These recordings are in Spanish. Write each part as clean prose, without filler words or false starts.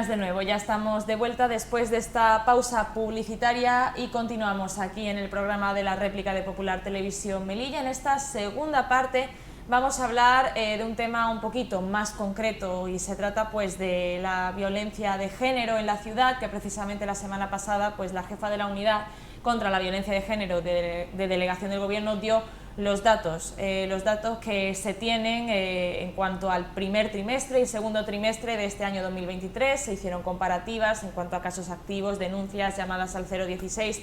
buenas de nuevo, ya estamos de vuelta después de esta pausa publicitaria y continuamos aquí en el programa de la réplica de Popular Televisión Melilla. En esta segunda parte vamos a hablar de un tema un poquito más concreto y se trata pues de la violencia de género en la ciudad, que precisamente la semana pasada pues la jefa de la unidad contra la violencia de género de delegación del Gobierno dio los datos que se tienen en cuanto al primer trimestre y segundo trimestre de este año 2023. Se hicieron comparativas en cuanto a casos activos, denuncias, llamadas al 016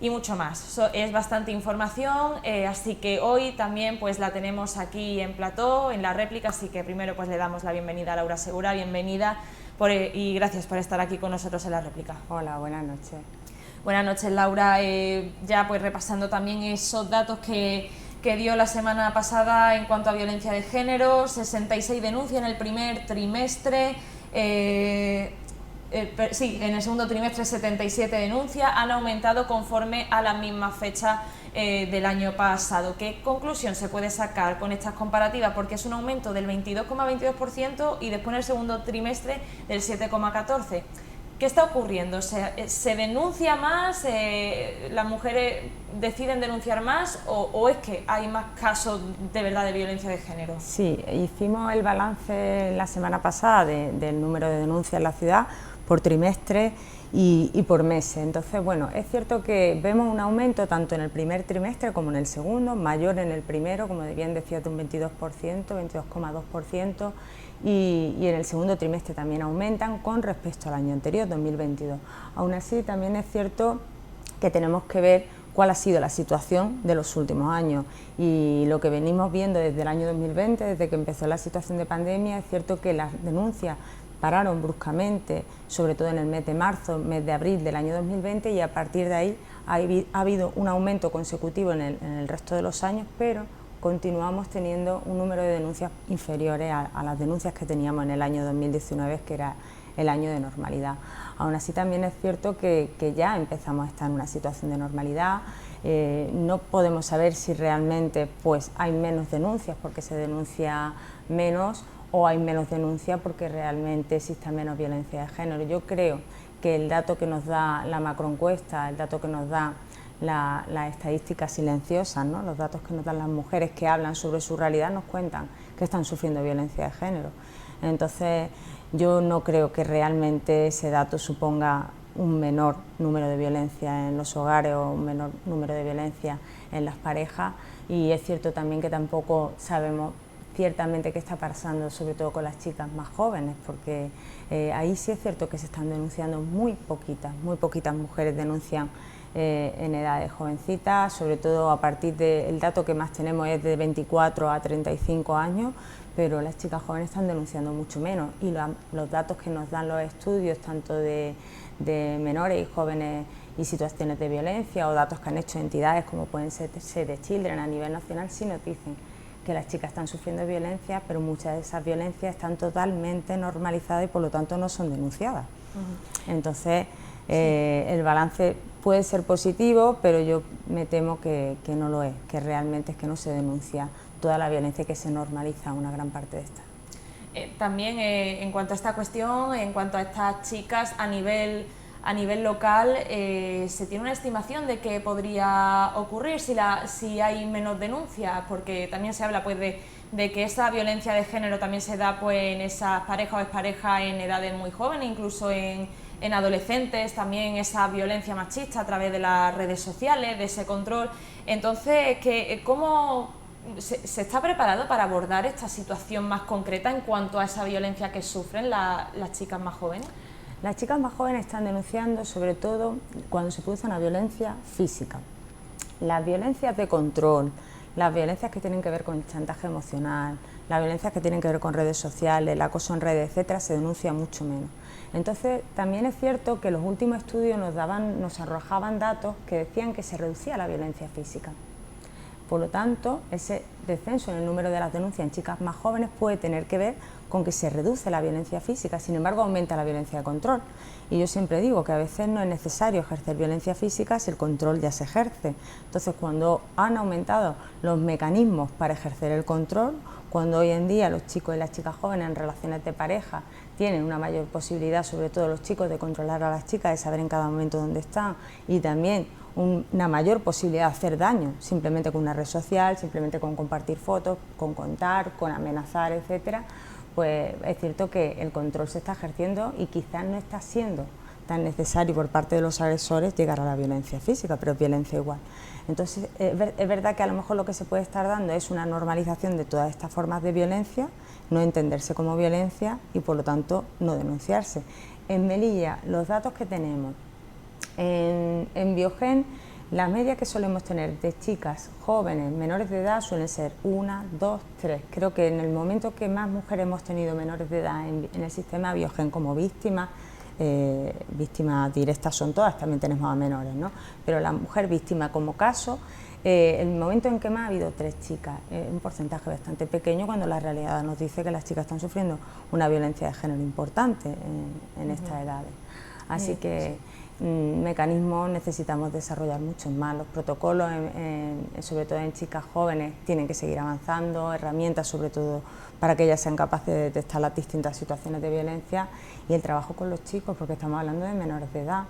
y mucho más. Es bastante información, así que hoy también pues la tenemos aquí en plató, en la réplica, así que primero pues le damos la bienvenida a Laura Segura. Bienvenida y gracias por estar aquí con nosotros en la réplica. Hola, buenas noches. Buenas noches, Laura. Ya pues repasando también esos datos que dio la semana pasada en cuanto a violencia de género, 66 denuncias en el primer trimestre, en el segundo trimestre 77 denuncias, han aumentado conforme a la misma fecha del año pasado. ¿Qué conclusión se puede sacar con estas comparativas? Porque es un aumento del 22,22% y después en el segundo trimestre del 7,14%. ¿Qué está ocurriendo? ¿Se denuncia más? ¿Las mujeres deciden denunciar más? ¿O es que hay más casos de verdad de violencia de género? Sí, hicimos el balance la semana pasada del número de denuncias en la ciudad por trimestre y por meses. Entonces, bueno, es cierto que vemos un aumento tanto en el primer trimestre como en el segundo, mayor en el primero, como bien decías, de un 22%, 22,2%, y en el segundo trimestre también aumentan con respecto al año anterior, 2022. Aún así, también es cierto que tenemos que ver cuál ha sido la situación de los últimos años, y lo que venimos viendo desde el año 2020, desde que empezó la situación de pandemia, es cierto que las denuncias pararon bruscamente, sobre todo en el mes de marzo, mes de abril del año 2020, y a partir de ahí ha habido un aumento consecutivo en el resto de los años, pero continuamos teniendo un número de denuncias inferiores a las denuncias que teníamos en el año 2019, que era el año de normalidad. Aún así, también es cierto que ya empezamos a estar en una situación de normalidad. No podemos saber si realmente pues hay menos denuncias porque se denuncia menos, o hay menos denuncias porque realmente existe menos violencia de género. Yo creo que el dato que nos da la macroencuesta, el dato que nos da las estadísticas silenciosas, ¿no? Los datos que nos dan las mujeres que hablan sobre su realidad, nos cuentan que están sufriendo violencia de género. Entonces, yo no creo que realmente ese dato suponga un menor número de violencia en los hogares o un menor número de violencia en las parejas, y es cierto también que tampoco sabemos ciertamente qué está pasando, sobre todo con las chicas más jóvenes, porque ahí sí es cierto que se están denunciando muy poquitas mujeres denuncian en edades jovencitas, sobre todo a partir del dato que más tenemos es de 24 a 35 años, pero las chicas jóvenes están denunciando mucho menos, y los datos que nos dan los estudios, tanto de menores y jóvenes y situaciones de violencia, o datos que han hecho entidades como pueden ser Save the Children a nivel nacional, sí nos dicen que las chicas están sufriendo violencia, pero muchas de esas violencias están totalmente normalizadas y por lo tanto no son denunciadas. Entonces, el balance puede ser positivo, pero yo me temo que no lo es, que realmente es que no se denuncia toda la violencia, que se normaliza una gran parte de esta. También en cuanto a esta cuestión, en cuanto a estas chicas a nivel local, ¿se tiene una estimación de qué podría ocurrir si hay menos denuncias? Porque también se habla pues de que esa violencia de género también se da pues en esas parejas o exparejas en edades muy jóvenes, incluso en adolescentes, también esa violencia machista a través de las redes sociales, de ese control. Entonces, ¿cómo se está preparado para abordar esta situación más concreta en cuanto a esa violencia que sufren las chicas más jóvenes? Las chicas más jóvenes están denunciando sobre todo cuando se produce una violencia física. Las violencias de control, las violencias que tienen que ver con chantaje emocional, las violencias que tienen que ver con redes sociales, el acoso en redes, etcétera, se denuncia mucho menos. Entonces, también es cierto que los últimos estudios nos arrojaban datos que decían que se reducía la violencia física. Por lo tanto, ese descenso en el número de las denuncias en chicas más jóvenes puede tener que ver con que se reduce la violencia física, sin embargo aumenta la violencia de control. Y yo siempre digo que a veces no es necesario ejercer violencia física si el control ya se ejerce. Entonces, cuando han aumentado los mecanismos para ejercer el control, cuando hoy en día los chicos y las chicas jóvenes en relaciones de pareja tienen una mayor posibilidad, sobre todo los chicos, de controlar a las chicas, de saber en cada momento dónde están, y también una mayor posibilidad de hacer daño, simplemente con una red social, simplemente con compartir fotos, con contar, con amenazar, etcétera, pues es cierto que el control se está ejerciendo y quizás no está siendo tan necesario por parte de los agresores llegar a la violencia física, pero es violencia igual. Entonces, es verdad que a lo mejor lo que se puede estar dando es una normalización de todas estas formas de violencia, no entenderse como violencia y por lo tanto no denunciarse. En Melilla, los datos que tenemos, en Biogen, la media que solemos tener de chicas jóvenes menores de edad suelen ser 1, 2, 3. Creo que en el momento que más mujeres hemos tenido menores de edad en el sistema Biogen como víctimas, víctimas directas son todas, también tenemos a menores, ¿no? Pero la mujer víctima como caso, el momento en que más ha habido 3 chicas, un porcentaje bastante pequeño cuando la realidad nos dice que las chicas están sufriendo una violencia de género importante en estas edades. Así que mecanismos necesitamos desarrollar muchos más, los protocolos, sobre todo en chicas jóvenes, tienen que seguir avanzando, herramientas sobre todo para que ellas sean capaces de detectar las distintas situaciones de violencia y el trabajo con los chicos, porque estamos hablando de menores de edad.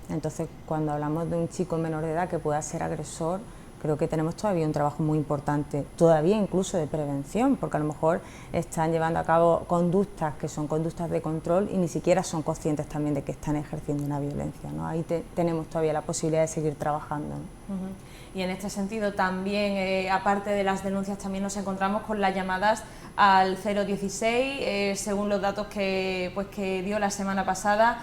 Entonces, cuando hablamos de un chico menor de edad que pueda ser agresor, creo que tenemos todavía un trabajo muy importante, todavía incluso de prevención, porque a lo mejor están llevando a cabo conductas que son conductas de control y ni siquiera son conscientes también de que están ejerciendo una violencia, ¿no? Ahí tenemos todavía la posibilidad de seguir trabajando, ¿no? Y en este sentido también, aparte de las denuncias, también nos encontramos con las llamadas al 016, según los datos que dio la semana pasada.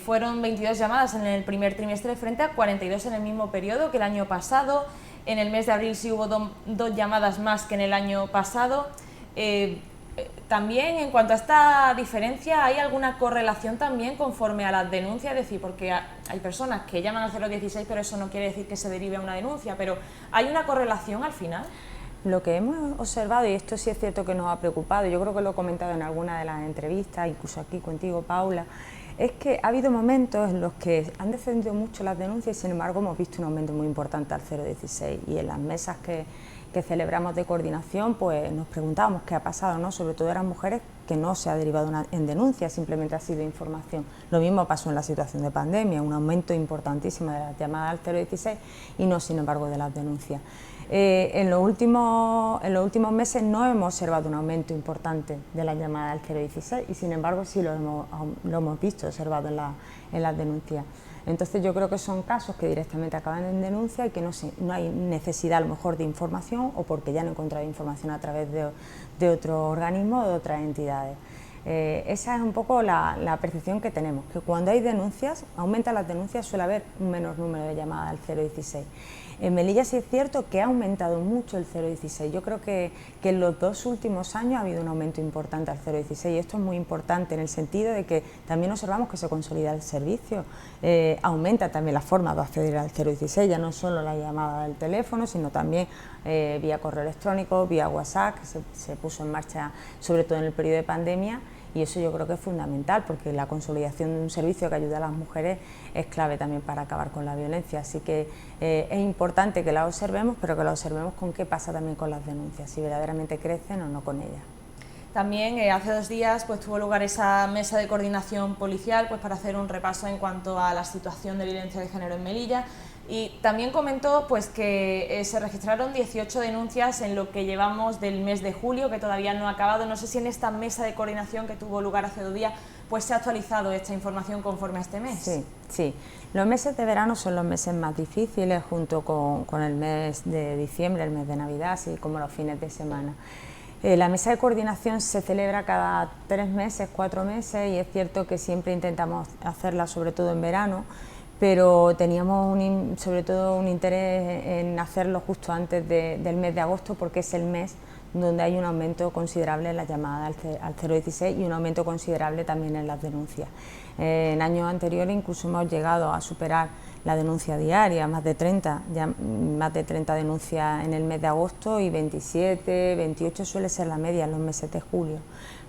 Fueron 22 llamadas en el primer trimestre frente a 42 en el mismo periodo que el año pasado. En el mes de abril sí hubo dos llamadas más que en el año pasado. También en cuanto a esta diferencia, ¿hay alguna correlación también conforme a las denuncias? Es decir, porque hay personas que llaman al 016, pero eso no quiere decir que se derive a una denuncia, pero ¿hay una correlación al final? Lo que hemos observado, y esto sí es cierto que nos ha preocupado, yo creo que lo he comentado en alguna de las entrevistas, incluso aquí contigo, Paula, es que ha habido momentos en los que han descendido mucho las denuncias y sin embargo hemos visto un aumento muy importante al 016, y en las mesas que celebramos de coordinación pues nos preguntábamos qué ha pasado, ¿no? Sobre todo eran mujeres que no se ha derivado en denuncia, simplemente ha sido información. Lo mismo pasó en la situación de pandemia, un aumento importantísimo de las llamadas al 016 y no sin embargo de las denuncias. En los últimos meses no hemos observado un aumento importante de las llamadas al 016 y sin embargo sí lo hemos visto, observado en las denuncias. Entonces yo creo que son casos que directamente acaban en denuncia y que no hay necesidad a lo mejor de información o porque ya han encontrado información a través de otro organismo o de otras entidades. Esa es un poco la percepción que tenemos, que cuando hay denuncias, aumentan las denuncias, suele haber un menor número de llamadas al 016. En Melilla sí es cierto que ha aumentado mucho el 016. Yo creo que en los 2 últimos años ha habido un aumento importante al 016 y esto es muy importante en el sentido de que también observamos que se consolida el servicio, aumenta también la forma de acceder al 016, ya no solo la llamada del teléfono, sino también vía correo electrónico, vía WhatsApp, que se puso en marcha sobre todo en el periodo de pandemia. Y eso yo creo que es fundamental porque la consolidación de un servicio que ayuda a las mujeres es clave también para acabar con la violencia. Así que es importante que la observemos, pero que la observemos con qué pasa también con las denuncias, si verdaderamente crecen o no con ellas. También hace 2 días tuvo lugar esa mesa de coordinación policial para hacer un repaso en cuanto a la situación de violencia de género en Melilla. Y también comentó que se registraron 18 denuncias en lo que llevamos del mes de julio, que todavía no ha acabado. No sé si en esta mesa de coordinación que tuvo lugar hace 2 días se ha actualizado esta información conforme a este mes. Sí, sí. Los meses de verano son los meses más difíciles junto con el mes de diciembre, el mes de Navidad, así como los fines de semana. La mesa de coordinación se celebra cada 3 meses, 4 meses y es cierto que siempre intentamos hacerla sobre todo en verano, pero teníamos sobre todo un interés en hacerlo justo antes del mes de agosto, porque es el mes donde hay un aumento considerable en la llamada al 016 y un aumento considerable también en las denuncias. En años anteriores incluso hemos llegado a superar la denuncia diaria, más de 30 denuncias en el mes de agosto y 27, 28 suele ser la media en los meses de julio,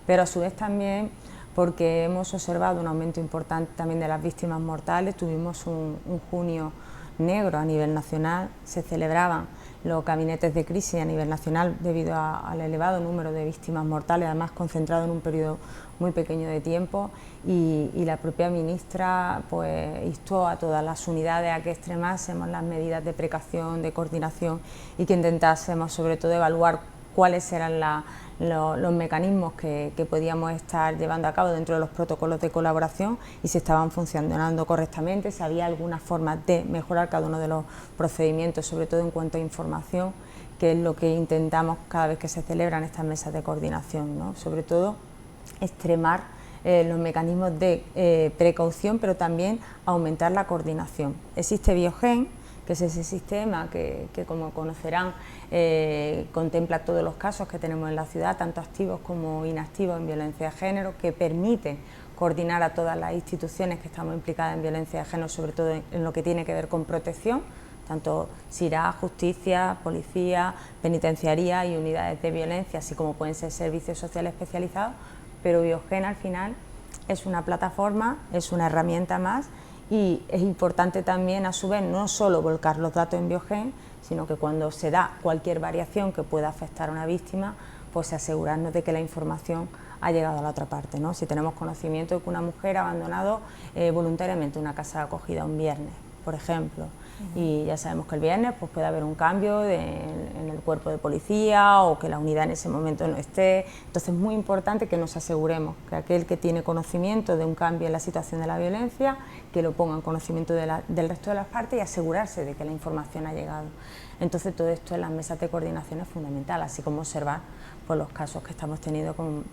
pero a su vez también porque hemos observado un aumento importante también de las víctimas mortales. Tuvimos un junio negro a nivel nacional, se celebraban los gabinetes de crisis a nivel nacional debido al elevado número de víctimas mortales, además concentrado en un periodo muy pequeño de tiempo, y la propia ministra pues instó a todas las unidades a que extremásemos las medidas de precaución, de coordinación y que intentásemos sobre todo evaluar cuáles eran los mecanismos que podíamos estar llevando a cabo dentro de los protocolos de colaboración y si estaban funcionando correctamente, si había alguna forma de mejorar cada uno de los procedimientos, sobre todo en cuanto a información, que es lo que intentamos cada vez que se celebran estas mesas de coordinación, ¿no? Sobre todo extremar los mecanismos de precaución, pero también aumentar la coordinación. Existe Biogen, que es ese sistema que como conocerán, contempla todos los casos que tenemos en la ciudad, tanto activos como inactivos en violencia de género, que permite coordinar a todas las instituciones que estamos implicadas en violencia de género, sobre todo en lo que tiene que ver con protección, tanto SIRA, justicia, policía, penitenciaría y unidades de violencia, así como pueden ser servicios sociales especializados, pero Biogen al final es una plataforma, es una herramienta más. Y es importante también, a su vez, no solo volcar los datos en Biogen, sino que cuando se da cualquier variación que pueda afectar a una víctima, pues asegurarnos de que la información ha llegado a la otra parte, ¿no? Si tenemos conocimiento de que una mujer ha abandonado voluntariamente una casa de acogida un viernes, por ejemplo, y ya sabemos que el viernes pues puede haber un cambio en el cuerpo de policía o que la unidad en ese momento no esté, entonces es muy importante que nos aseguremos que aquel que tiene conocimiento de un cambio en la situación de la violencia, que lo ponga en conocimiento del resto de las partes y asegurarse de que la información ha llegado. Entonces todo esto en las mesas de coordinación es fundamental, así como observar pues, los casos que estamos teniendo con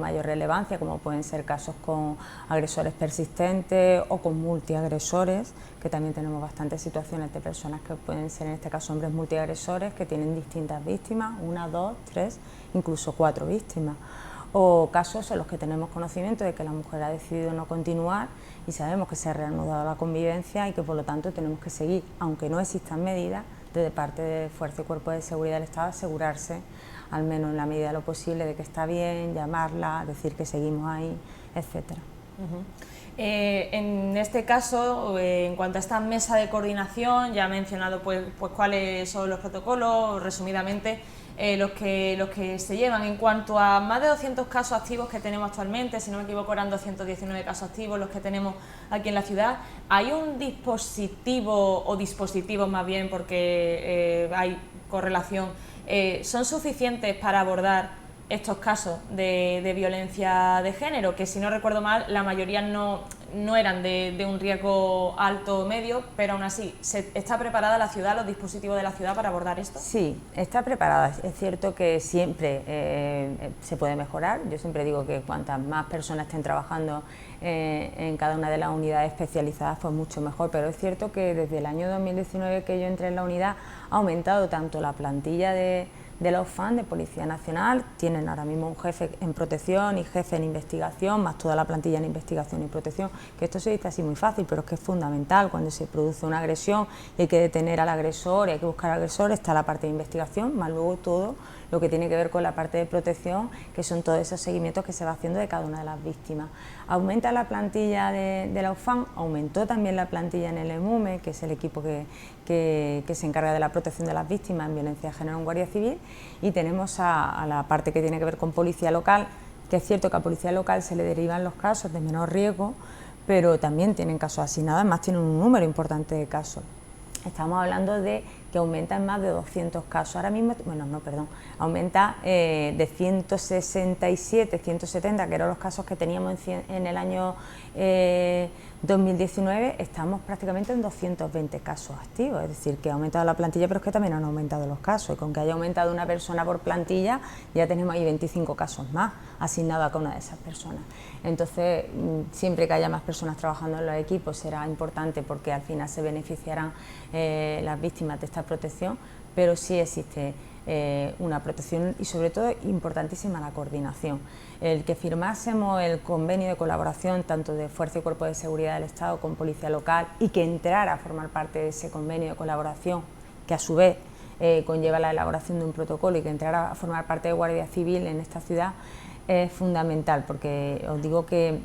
mayor relevancia, como pueden ser casos con agresores persistentes o con multiagresores, que también tenemos bastantes situaciones de personas que pueden ser en este caso hombres multiagresores que tienen distintas víctimas, 1, 2, 3, incluso 4 víctimas, o casos en los que tenemos conocimiento de que la mujer ha decidido no continuar y sabemos que se ha reanudado la convivencia y que por lo tanto tenemos que seguir, aunque no existan medidas, desde parte de Fuerza y Cuerpo de Seguridad del Estado, asegurarse al menos en la medida de lo posible de que está bien, llamarla, decir que seguimos ahí, etcétera. En este caso, en cuanto a esta mesa de coordinación, ya ha mencionado pues cuáles son los protocolos, resumidamente los que se llevan. En cuanto a más de 200 casos activos que tenemos actualmente, si no me equivoco eran 219 casos activos los que tenemos aquí en la ciudad, ¿hay un dispositivo o dispositivos más bien, porque hay correlación, son suficientes para abordar estos casos de violencia de género, que si no recuerdo mal la mayoría no eran de un riesgo alto o medio, pero aún así, ¿está preparada la ciudad, los dispositivos de la ciudad para abordar esto? Sí, está preparada. Es cierto que siempre se puede mejorar. Yo siempre digo que cuantas más personas estén trabajando en cada una de las unidades especializadas, pues mucho mejor, pero es cierto que desde el año 2019 que yo entré en la unidad ha aumentado tanto la plantilla de la UFAN, de Policía Nacional, tienen ahora mismo un jefe en protección y jefe en investigación, más toda la plantilla en investigación y protección, que esto se dice así muy fácil, pero es que es fundamental cuando se produce una agresión y hay que detener al agresor y hay que buscar al agresor, está la parte de investigación, más luego todo lo que tiene que ver con la parte de protección, que son todos esos seguimientos que se va haciendo de cada una de las víctimas. Aumenta la plantilla de la UFAN, aumentó también la plantilla en el EMUME, que es el equipo que se encarga de la protección de las víctimas en violencia de género en Guardia Civil, y tenemos a la parte que tiene que ver con policía local, que es cierto que a policía local se le derivan los casos de menor riesgo, pero también tienen casos asignados, además tienen un número importante de casos. Estamos hablando de que aumenta en más de 200 casos. Ahora mismo, aumenta de 167, 170, que eran los casos que teníamos en el año 2019, estamos prácticamente en 220 casos activos, es decir, que ha aumentado la plantilla, pero es que también han aumentado los casos, y con que haya aumentado una persona por plantilla, ya tenemos ahí 25 casos más asignados a cada una de esas personas. Entonces, siempre que haya más personas trabajando en los equipos será importante, porque al final se beneficiarán las víctimas de esta protección, pero sí existe una protección y sobre todo importantísima la coordinación. El que firmásemos el convenio de colaboración tanto de Fuerza y Cuerpo de Seguridad del Estado con Policía Local y que entrara a formar parte de ese convenio de colaboración, que a su vez conlleva la elaboración de un protocolo, y que entrara a formar parte de Guardia Civil en esta ciudad, es fundamental, porque os digo que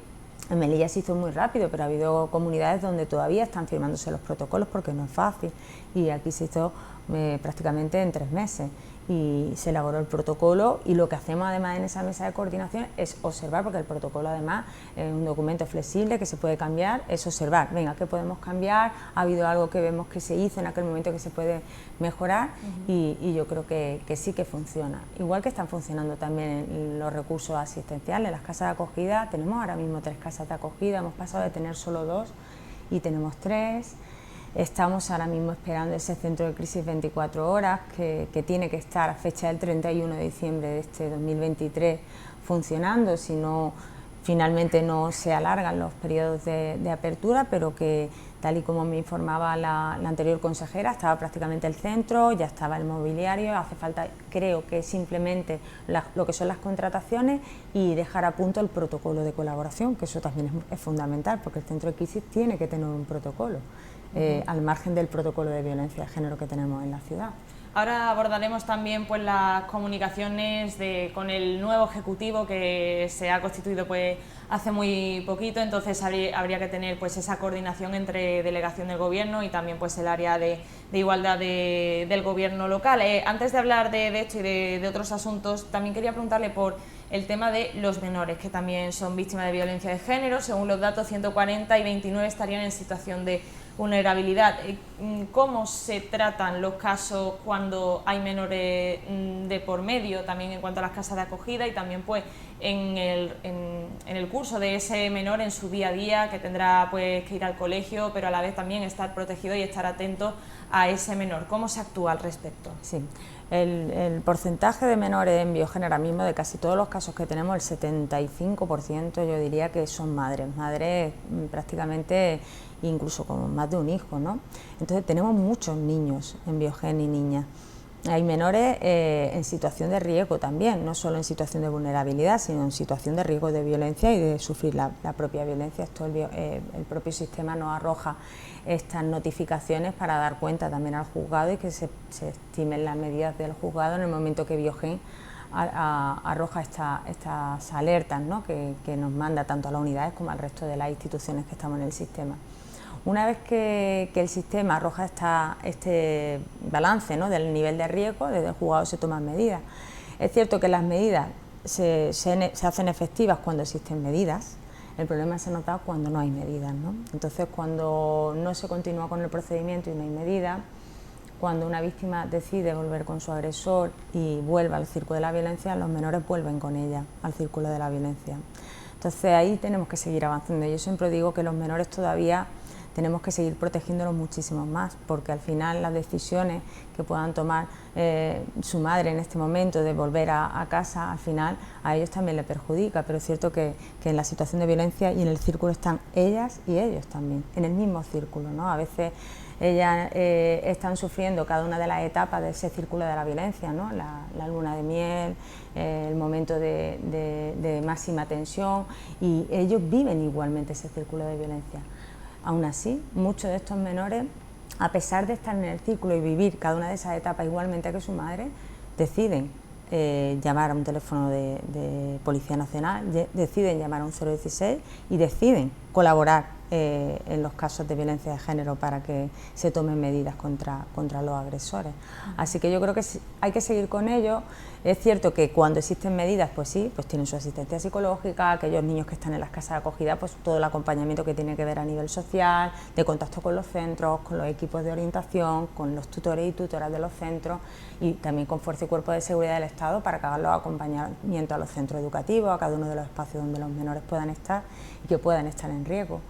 en Melilla se hizo muy rápido, pero ha habido comunidades donde todavía están firmándose los protocolos porque no es fácil, y aquí se hizo prácticamente en 3 meses y se elaboró el protocolo, y lo que hacemos además en esa mesa de coordinación es observar, porque el protocolo además es un documento flexible que se puede cambiar, es observar, venga, ¿qué podemos cambiar? ¿Ha habido algo que vemos que se hizo en aquel momento que se puede mejorar? Y yo creo que sí que funciona. Igual que están funcionando también los recursos asistenciales, las casas de acogida. Tenemos ahora mismo 3 casas de acogida, hemos pasado de tener solo 2 y tenemos 3. Estamos ahora mismo esperando ese centro de crisis 24 horas que tiene que estar a fecha del 31 de diciembre de este 2023 funcionando, si no, finalmente no se alargan los periodos de apertura, pero que, tal y como me informaba la anterior consejera, estaba prácticamente el centro, ya estaba el mobiliario, hace falta, creo que simplemente lo que son las contrataciones y dejar a punto el protocolo de colaboración, que eso también es fundamental, porque el centro de crisis tiene que tener un protocolo. Al margen del protocolo de violencia de género que tenemos en la ciudad. Ahora abordaremos también pues las comunicaciones con el nuevo ejecutivo que se ha constituido pues hace muy poquito, entonces habría que tener pues esa coordinación entre delegación del gobierno y también pues el área de igualdad del gobierno local. Antes de hablar de esto y de otros asuntos, también quería preguntarle por el tema de los menores, que también son víctimas de violencia de género. Según los datos, 140 y 29 estarían en situación de vulnerabilidad. ¿Cómo se tratan los casos cuando hay menores de por medio, también en cuanto a las casas de acogida y también pues en el curso de ese menor en su día a día, que tendrá pues que ir al colegio, pero a la vez también estar protegido y estar atento a ese menor? ¿Cómo se actúa al respecto? Sí. El porcentaje de menores en biogénero, ahora mismo de casi todos los casos que tenemos, el 75% yo diría que son madres prácticamente incluso con más de un hijo, ¿no? Entonces tenemos muchos niños en Biogen y niñas. Hay menores en situación de riesgo también, no solo en situación de vulnerabilidad, sino en situación de riesgo de violencia y de sufrir la propia violencia. Esto el propio sistema nos arroja estas notificaciones para dar cuenta también al juzgado y que se estimen las medidas del juzgado en el momento que Biogen arroja estas alertas, ¿no? que nos manda tanto a las unidades como al resto de las instituciones que estamos en el sistema. Una vez que el sistema arroja este balance, ¿no? del nivel de riesgo, desde el juzgado se toman medidas. Es cierto que las medidas se hacen efectivas cuando existen medidas. El problema se nota cuando no hay medidas, ¿no? Entonces, cuando no se continúa con el procedimiento y no hay medida, cuando una víctima decide volver con su agresor y vuelve al círculo de la violencia, los menores vuelven con ella al círculo de la violencia. Entonces, ahí tenemos que seguir avanzando. Yo siempre digo que los menores todavía tenemos que seguir protegiéndolos muchísimo más, porque al final las decisiones que puedan tomar su madre en este momento de volver a casa, al final a ellos también les perjudica, pero es cierto que en la situación de violencia y en el círculo están ellas y ellos también, en el mismo círculo, ¿no? A veces ellas están sufriendo cada una de las etapas de ese círculo de la violencia, ¿no? La luna de miel, el momento de máxima tensión, y ellos viven igualmente ese círculo de violencia. Aún así, muchos de estos menores, a pesar de estar en el círculo y vivir cada una de esas etapas igualmente que su madre, deciden llamar a un teléfono de Policía Nacional, deciden llamar a un 016 y deciden colaborar en los casos de violencia de género para que se tomen medidas contra los agresores. Así que yo creo que hay que seguir con ello. Es cierto que cuando existen medidas, pues sí, pues tienen su asistencia psicológica, aquellos niños que están en las casas de acogida, pues todo el acompañamiento que tiene que ver a nivel social, de contacto con los centros, con los equipos de orientación, con los tutores y tutoras de los centros y también con Fuerza y Cuerpo de Seguridad del Estado para que hagan los acompañamientos a los centros educativos, a cada uno de los espacios donde los menores puedan estar y que puedan estar en riesgo.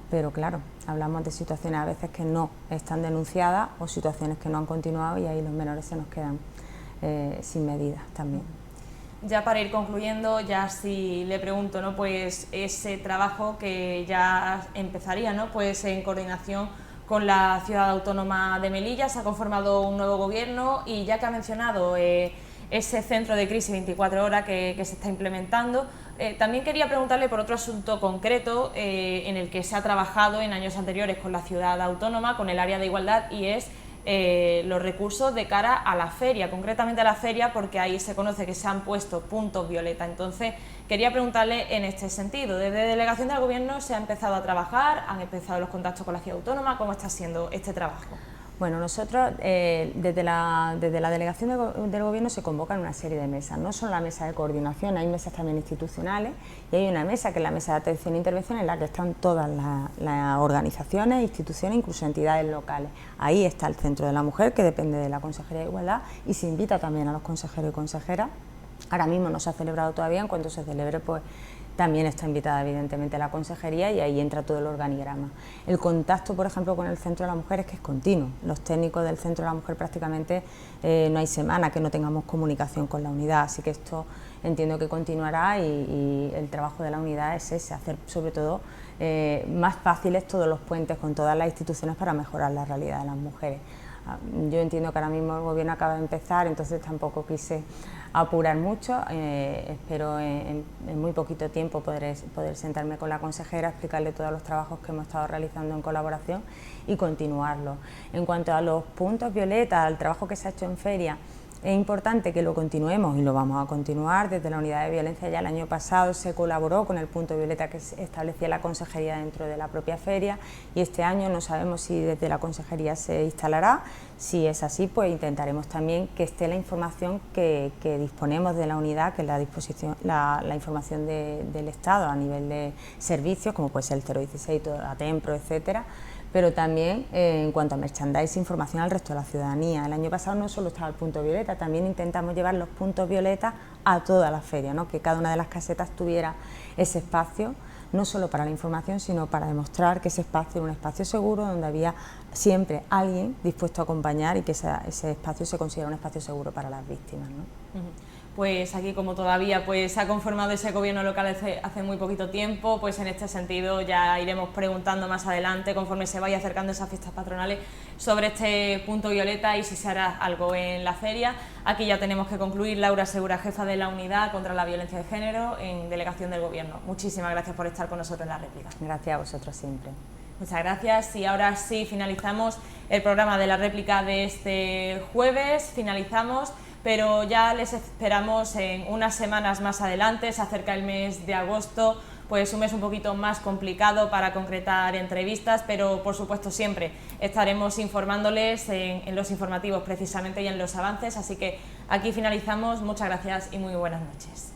Pero claro, hablamos de situaciones a veces que no están denunciadas o situaciones que no han continuado y ahí los menores se nos quedan sin medidas también. Ya para ir concluyendo, ya si le pregunto, ¿no? Pues ese trabajo que ya empezaría, ¿no? Pues en coordinación con la ciudad autónoma de Melilla, se ha conformado un nuevo gobierno y ya que ha mencionado ese centro de crisis 24 horas que se está implementando, también quería preguntarle por otro asunto concreto en el que se ha trabajado en años anteriores con la ciudad autónoma, con el área de igualdad, y es los recursos de cara a la feria, concretamente a la feria, porque ahí se conoce que se han puesto puntos violeta. Entonces quería preguntarle en este sentido, desde delegación del gobierno se ha empezado a trabajar, han empezado los contactos con la ciudad autónoma, ¿cómo está siendo este trabajo? Bueno, nosotros desde la delegación del gobierno se convocan una serie de mesas, no solo la mesa de coordinación, hay mesas también institucionales y hay una mesa que es la mesa de atención e intervención en la que están todas las organizaciones, instituciones, incluso entidades locales. Ahí está el Centro de la Mujer, que depende de la Consejería de Igualdad, y se invita también a los consejeros y consejeras. Ahora mismo no se ha celebrado todavía, en cuanto se celebre pues también está invitada evidentemente la consejería y ahí entra todo el organigrama. El contacto, por ejemplo, con el Centro de la Mujer es que es continuo. Los técnicos del Centro de la Mujer prácticamente no hay semana que no tengamos comunicación con la unidad, así que esto entiendo que continuará y el trabajo de la unidad es ese, hacer sobre todo más fáciles todos los puentes con todas las instituciones para mejorar la realidad de las mujeres. Yo entiendo que ahora mismo el gobierno acaba de empezar, entonces tampoco quise apurar mucho, espero en muy poquito tiempo poder sentarme con la consejera, explicarle todos los trabajos que hemos estado realizando en colaboración y continuarlo. En cuanto a los puntos violeta, al trabajo que se ha hecho en feria, es importante que lo continuemos y lo vamos a continuar. Desde la unidad de violencia ya el año pasado se colaboró con el punto violeta que establecía la consejería dentro de la propia feria y este año no sabemos si desde la consejería se instalará. Si es así, pues intentaremos también que esté la información que disponemos de la unidad, que es la información del Estado a nivel de servicios, como puede ser el 016, la Tempro, etcétera, pero también en cuanto a merchandising, información al resto de la ciudadanía. El año pasado no solo estaba el punto violeta, también intentamos llevar los puntos violeta a toda la feria, ¿no? Que cada una de las casetas tuviera ese espacio, no solo para la información, sino para demostrar que ese espacio era un espacio seguro, donde había siempre alguien dispuesto a acompañar y que ese espacio se considera un espacio seguro para las víctimas, ¿no? Pues aquí, como todavía pues se ha conformado ese gobierno local hace muy poquito tiempo, pues en este sentido ya iremos preguntando más adelante, conforme se vaya acercando esas fiestas patronales, sobre este punto violeta y si se hará algo en la feria. Aquí ya tenemos que concluir. Laura Segura, jefa de la Unidad contra la Violencia de Género en delegación del Gobierno. Muchísimas gracias por estar con nosotros en la réplica. Gracias a vosotros siempre. Muchas gracias y ahora sí finalizamos el programa de la réplica de este jueves, finalizamos, pero ya les esperamos en unas semanas más adelante. Se acerca el mes de agosto, pues un mes un poquito más complicado para concretar entrevistas, pero por supuesto siempre estaremos informándoles en los informativos precisamente y en los avances, así que aquí finalizamos. Muchas gracias y muy buenas noches.